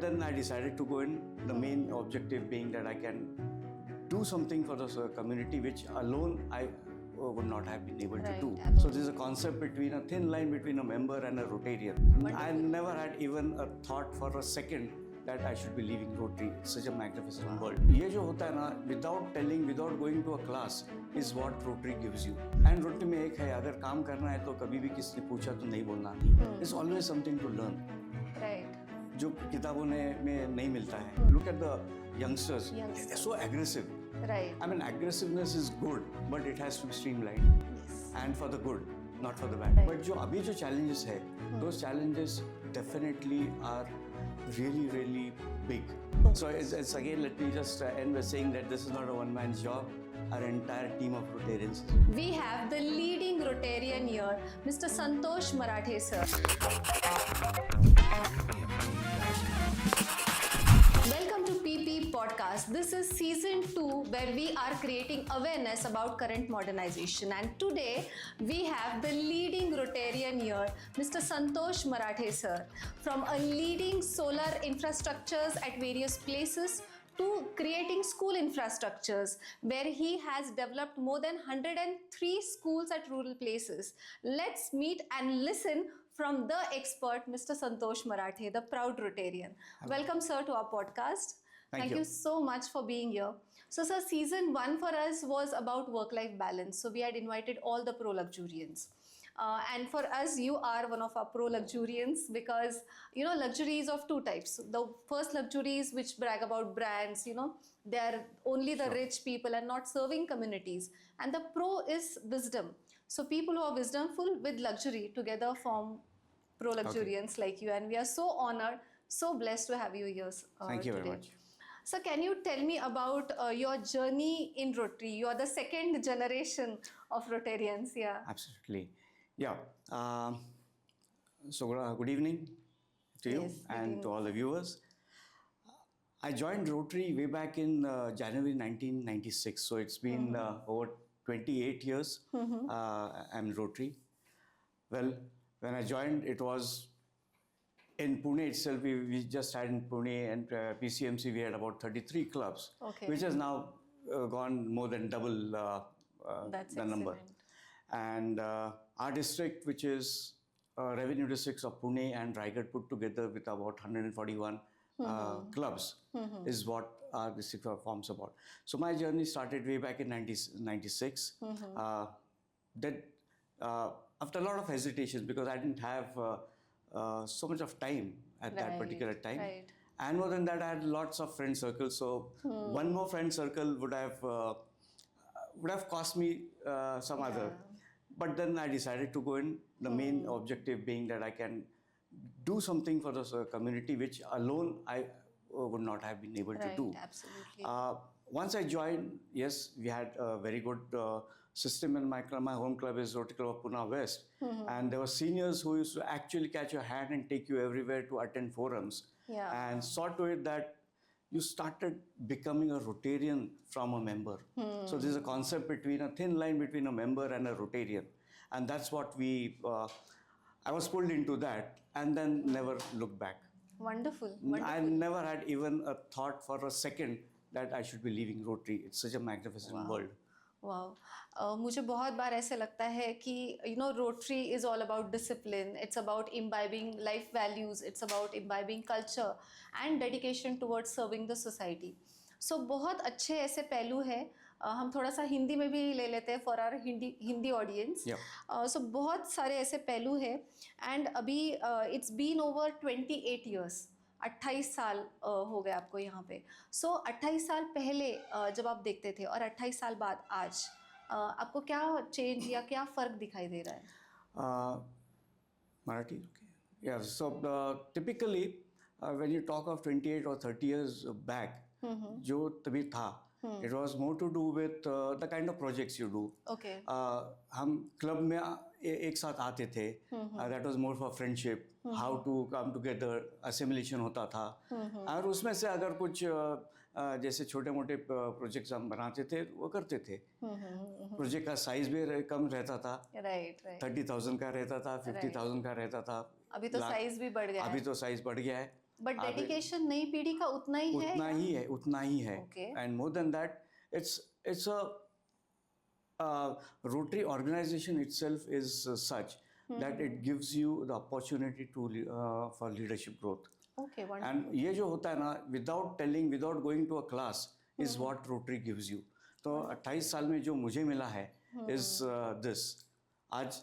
But then I decided to go in, the main objective being that I can do something for the community which alone I would not have been able to do. So there's a concept between a thin line between a member and a Rotarian. I never had even a thought for a second that I should be leaving Rotary. It's such a magnificent world. ये जो होता है ना, without telling, without going to a class, is what Rotary gives you. And Rotary में एक है, अगर काम करना है तो कभी भी किसी ने पूछा तो नहीं बोलना. There's always something to learn. Right. जो किताबों में नहीं मिलता है. Look at the youngsters. They're so aggressive. Right. I mean, aggressiveness is good, but it has to be streamlined. Yes. And for the good, not for the bad. Right. But जो अभी जो challenges है, those challenges definitely are really, really big. So it's again, let me just end by saying that this is not a one-man job. Our entire team of Rotarians. We have the leading Rotarian here, Mr. Santosh Marathe, sir. Welcome to PP Podcast. This is season 2 where we are creating awareness about current modernization. And today we have the leading Rotarian here, Mr. Santosh Marathe, sir. From a leading solar infrastructures at various places to creating school infrastructures where he has developed more than 103 schools at rural places. Let's meet and listen from the expert, Mr. Santosh Marathe, the proud Rotarian. Welcome, sir, to our podcast. Thank you so much for being here. So, sir, season 1 for us was about work-life balance. So, we had invited all the pro-luxurians. And for us, you are one of our pro-luxurians because, you know, luxury is of two types. The first luxuries which brag about brands, you know, they are only the rich people and not serving communities. And the pro is wisdom. So people who are wisdomful with luxury together form pro-luxurians like you. And we are so honored, so blessed to have you here Thank you today. very much. So can you tell me about your journey in Rotary? You are the second generation of Rotarians, yeah. Absolutely. Yeah. So good evening to you and to all the viewers. I joined Rotary way back in January 1996. So it's been over 28 years I'm Rotary. Well, when I joined, it was in Pune itself. We just had in Pune and PCMC, we had about 33 clubs, which has now gone more than double the number. And our district, which is revenue districts of Pune and Raigad put together with about 141 clubs, is what our district forms about. So my journey started way back in 96. After a lot of hesitations, because I didn't have so much of time at that particular time. And more than that, I had lots of friend circles. So one more friend circle would have cost me some other. But then I decided to go in, the main objective being that I can do something for the community which alone I would not have been able to do. Absolutely. Once I joined, yes, we had a very good system in my club. My home club is Rotary Club of Pune West. And there were seniors who used to actually catch your hand and take you everywhere to attend forums. And saw to it that you started becoming a Rotarian from a member. So there's a concept between a thin line between a member and a Rotarian. And that's what I was pulled into that and then never looked back. Wonderful. I never had even a thought for a second that I should be leaving Rotary. It's such a magnificent world. Wow. मुझे बहुत बार ऐसे लगता है कि you know Rotary is all about discipline. It's about imbibing life values. It's about imbibing culture and dedication towards serving the society. So बहुत अच्छे ऐसे पहलू हैं. हम थोड़ा सा हिंदी में भी ले लेते हैं for our Hindi audience. So बहुत सारे ऐसे पहलू हैं and अभी it's been over 28 years. 28 साल हो गए आपको यहाँ पे. So 28 साल पहले जब आप देखते थे और 28 साल बाद आज आपको क्या चेंज या क्या फर्क दिखाई दे रहा है? Marathi, okay. Yeah. So typically when you talk of 28 or 30 years back, जो तभी था, it was more to do with the kind of projects you do. हम क्लब में एक साथ आते थे. That was more for friendship. How to come together, assimilation होता था. और उसमें से अगर कुछ जैसे छोटे मोटे प्रोजेक्ट्स हम बनाते थे वो करते थे. प्रोजेक्ट का साइज भी कम रहता था. 30,000 का रहता था, 50,000 का रहता था. अभी तो साइज भी बढ़ गया है. अभी तो साइज बढ़ गया है. बट डेडिकेशन नई पीढ़ी का उतना ही है? उतना ही है. Okay. And more than that, it's a Rotary organization itself is such that it gives you the opportunity to for leadership growth. Okay, wonderful. And ये जो होता है ना, without telling, without going to a class, is what Rotary gives you. तो 28 साल में जो मुझे मिला है is this. आज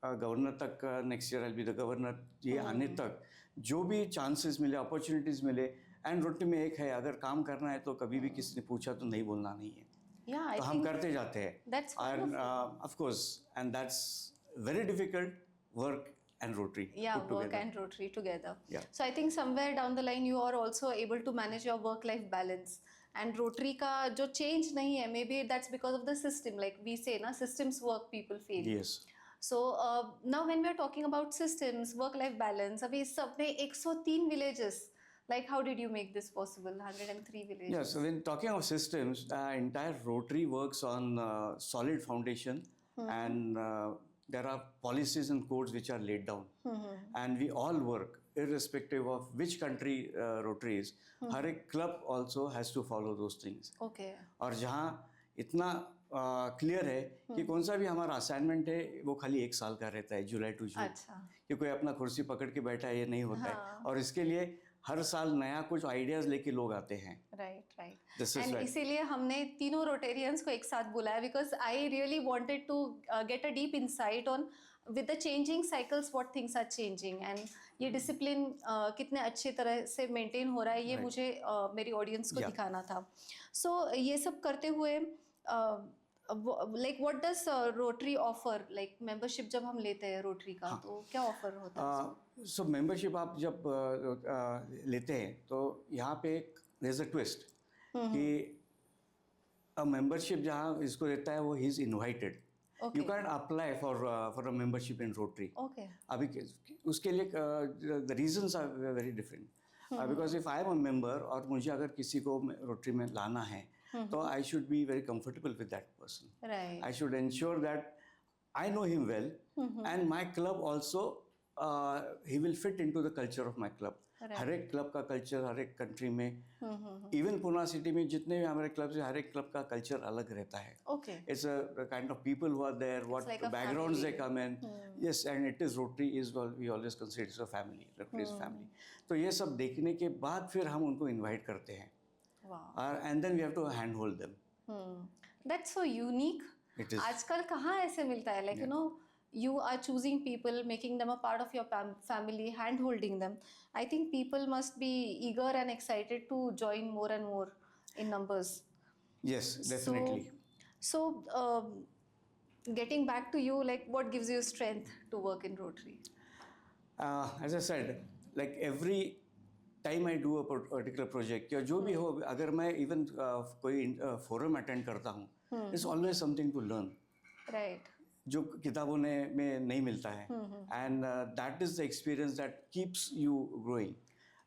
गवर्नर तक, next year I will be the governor, ये आने तक जो भी चांसेस मिले, अपॉर्चुनिटीज मिले, एंड रोटी में एक है, अगर काम करना है तो कभी भी किसी ने पूछा तो नहीं बोलना नहीं है. तो हम करते जाते हैं. End of course, and that's very difficult work and Rotary. Yeah, put work together. and Rotary together. Yeah. So I think somewhere down the line you are also able to manage your work-life balance. And Rotary का जो change नहीं है, maybe that's because of the system. Like we say, na, systems work, people fail. Yes. So now when we are talking about systems, work-life balance, अभी सब में 103 villages. Like how did you make this possible? 103 villages. Yeah. So when talking of systems, entire Rotary works on solid foundation, and there are policies and codes which are laid down, and we all work irrespective of which country Rotary is. हर एक club also has to follow those things. Okay. और जहाँ इतना clear है कि कौन सा भी हमारा असाइनमेंट है वो खाली 1 साल का रहता है, जुलाई टू जून. अच्छा. कि कोई अपना कुर्सी पकड़ के बैठा है, ये नहीं होता है. और इसके लिए हर साल नया कुछ आइडियाज लेके लोग आते हैं. Right. This is and right. इसीलिए हमने तीनों रोटेरियंस को एक साथ बुलाया, because I really wanted to get a deep insight on with the changing cycles what things are changing, and ये डिसिप्लिन कितने अच्छे तरह से मेंटेन हो रहा है, ये मुझे मेरी ऑडियंस को दिखाना था. सो ये सब करते हुए like what does rotary offer, like membership जब हम लेते हैं रोटरी का, तो क्या ऑफर होता है? सो मेंबरशिप आप जब लेते हैं तो यहाँ पे एक there's a twist कि a membership जहाँ इसको रहता है वो he is invited. Okay. You can't apply for a membership in Rotary. Okay. अभी उसके लिए the reasons are very different. Because if I am a member और मुझे अगर किसी को Rotary में लाना है तो I should be very comfortable with that person. Right. I should ensure that I know him well, and my club also he will fit into the culture of my club. हर एक club का culture हर एक country में, even Pune city में जितने भी हमारे clubs हैं, हर एक क्लब का कल्चर अलग रहता है. Okay. It's a kind of people who are there, what like a backgrounds family. they come in. Yes, and it is Rotary is we always consider it a family. Rotary is family. तो ये सब देखने के बाद फिर हम उनको invite करते हैं. Wow. And then we have to handhold them. That's so unique. It is. आजकल कहाँ ऐसे मिलता है, like you know, you are choosing people, making them a part of your family, hand holding them. I think people must be eager and excited to join more and more in numbers. Yes, definitely. So getting back to you, like what gives you strength to work in Rotary? As I said, like every time I do a particular project या जो भी हो, अगर मैं even कोई forum attend करता हूँ, there's always something to learn. Right. जो किताबों में नहीं मिलता है. And that is the experience that keeps you growing.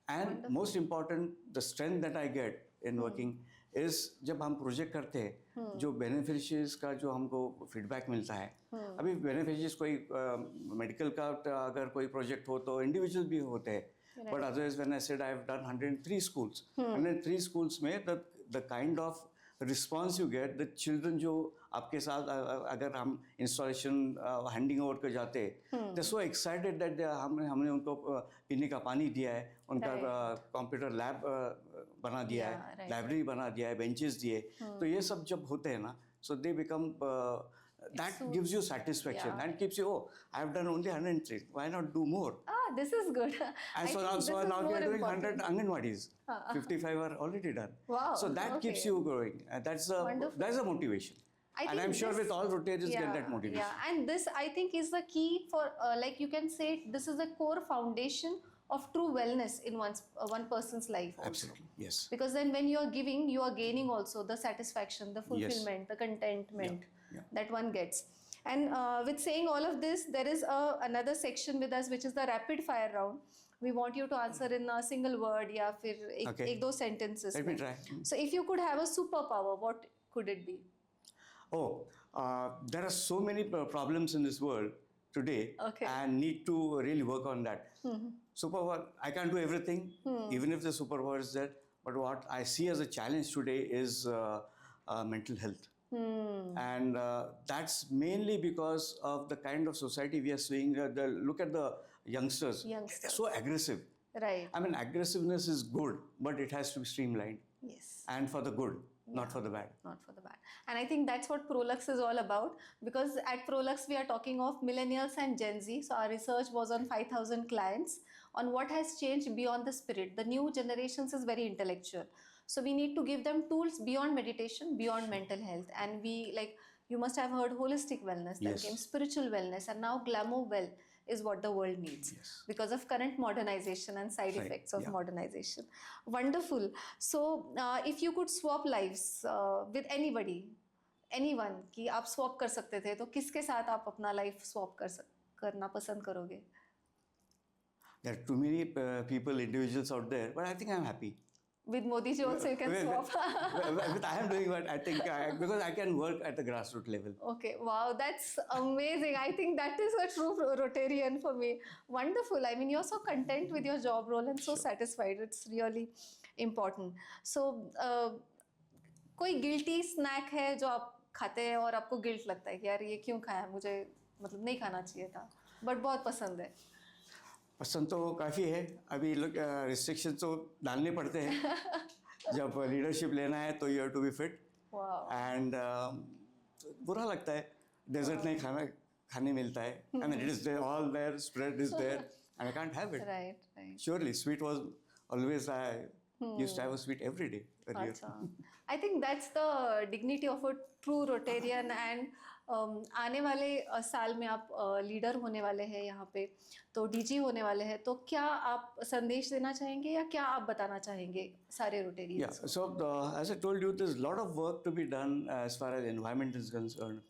And most important, the strength that I get in working is जब हम प्रोजेक्ट करते हैं, जो बेनिफिशियरीज का जो हमको फीडबैक मिलता है. अभी बेनिफिशियरीज कोई मेडिकल का अगर कोई प्रोजेक्ट हो तो इंडिविजुअल भी होते हैं. But otherwise, when I said I have done 103 schools, 103 schools में the kind of response you get, the children जो आपके साथ अगर हम इंस्टॉलेशन हैंडिंग ओवर कर जाते हैं, they're so excited that हमने उनको पीने का पानी दिया है, उनका कंप्यूटर लैब बना दिया है, लाइब्रेरी बना दिया है, बेंचेस दिए. तो ये सब जब होते हैं ना, so they become that gives you satisfaction and keeps you, oh, I have done only 103, why not do more? This is good. And so now we are doing 100 Anganwadis. 55 are already done. Wow. So that keeps you growing. That's a motivation. And I'm sure with all Rotarians get that motivation. Yeah, and this I think is the key for like you can say this is the core foundation of true wellness in one person's life also. Absolutely, yes. Because then when you are giving, you are gaining also the satisfaction, the fulfillment, the contentment that one gets. And with saying all of this, there is another section with us which is the rapid fire round. We want you to answer in a single word या फिर एक दो sentences. Let me try. So if you could have a superpower, what could it be? Oh, there are so many problems in this world today and need to really work on that. superpower, I can't do everything, even if the superpower is there. But what I see as a challenge today is mental health. And that's mainly because of the kind of society we are seeing. Look at the youngsters. So aggressive. Right. I mean, aggressiveness is good, but it has to be streamlined. Yes. And for the good, not for the bad. Not for the bad. And I think that's what Prolux is all about, because at Prolux we are talking of millennials and Gen Z. So our research was on 5,000 clients on what has changed beyond the spirit. The new generations is very intellectual. So we need to give them tools beyond meditation, beyond mental health. And we, like, you must have heard holistic wellness, then came spiritual wellness, and now glamour well is what the world needs because of current modernization and side effects of modernization. Wonderful. So if you could swap lives with anybody, anyone, कि आप swap कर सकते थे, तो किसके साथ आप अपना life swap करना पसंद करोगे? There are too many people, individuals out there, but I think I'm happy. With Modi ji also you can swap. I am doing what I think, because I can work at the grassroots level. Okay, wow, that's amazing. I think that is a true Rotarian for me. Wonderful. I mean, you're so content with your job role and so satisfied. It's really important. So, कोई guilty snack है जो आप खाते हैं और आपको guilt लगता है कि यार ये क्यों खाया, मुझे मतलब नहीं खाना चाहिए था, but बहुत पसंद है. पसंद तो काफ़ी है. अभी रिस्ट्रिक्शन तो डालने पड़ते हैं. जब लीडरशिप लेना है तो you have to be fit. And बुरा लगता है डेजर्ट नहीं खाने मिलता है. I mean it is there, all there, spread is there, and I can't have it. Right. Surely sweet was always, I used to have a sweet every day earlier. I think that's the dignity of a true Rotarian. And आने वाले साल में आप leader होने वाले हैं यहाँ पे, तो डीजी होने वाले हैं, तो क्या आप संदेश देना चाहेंगे या क्या आप बताना चाहेंगे सारे Rotarians? Yeah, so as I told you, there's a lot of work to be done as far as environment is concerned,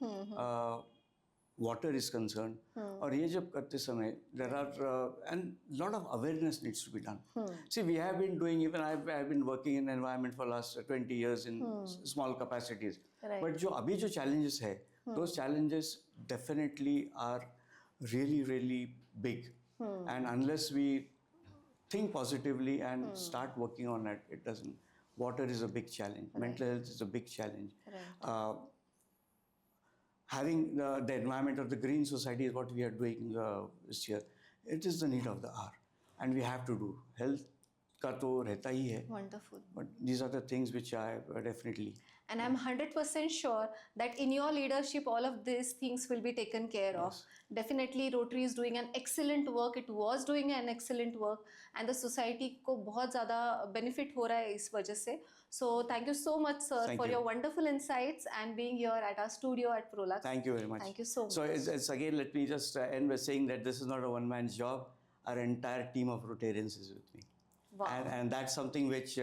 water is concerned, और ये जब करते समय there are and lot of awareness needs to be done. See, we have been doing, even I've been working in environment for last 20 years in small capacities. But जो अभी जो challenges है, those challenges definitely are really, really big. And unless we think positively and start working on it, it doesn't. Water is a big challenge. Mental health is a big challenge. Having the environment of the green society is what we are doing this year. It is the need of the hour. And we have to do. Health का तो रहता ही है. Wonderful. But these are the things which I definitely. And I'm 100% sure that in your leadership, all of these things will be taken care of. Definitely, Rotary is doing an excellent work. It was doing an excellent work, and the society को बहुत ज़्यादा benefit हो रहा है इस वजह से. So thank you so much, sir, for your wonderful insights and being here at our studio at Prolux. Thank you very much. Thank you so much. So it's again, let me just end by saying that this is not a one-man job. Our entire team of Rotarians is with me. Wow. And that's something which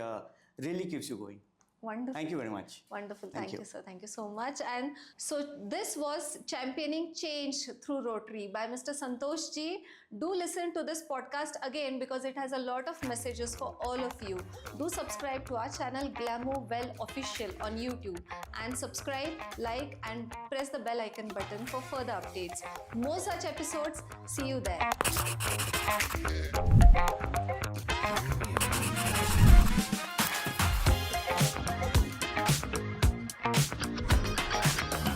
really keeps you going. Wonderful. Thank you very much. Wonderful. Thank you, sir. Thank you so much. And so this was Championing Change through Rotary by Mr. Santosh ji. Do listen to this podcast again because it has a lot of messages for all of you. Do subscribe to our channel Glamour Well Official on YouTube and subscribe, like and press the bell icon button for further updates. More such episodes. See you there.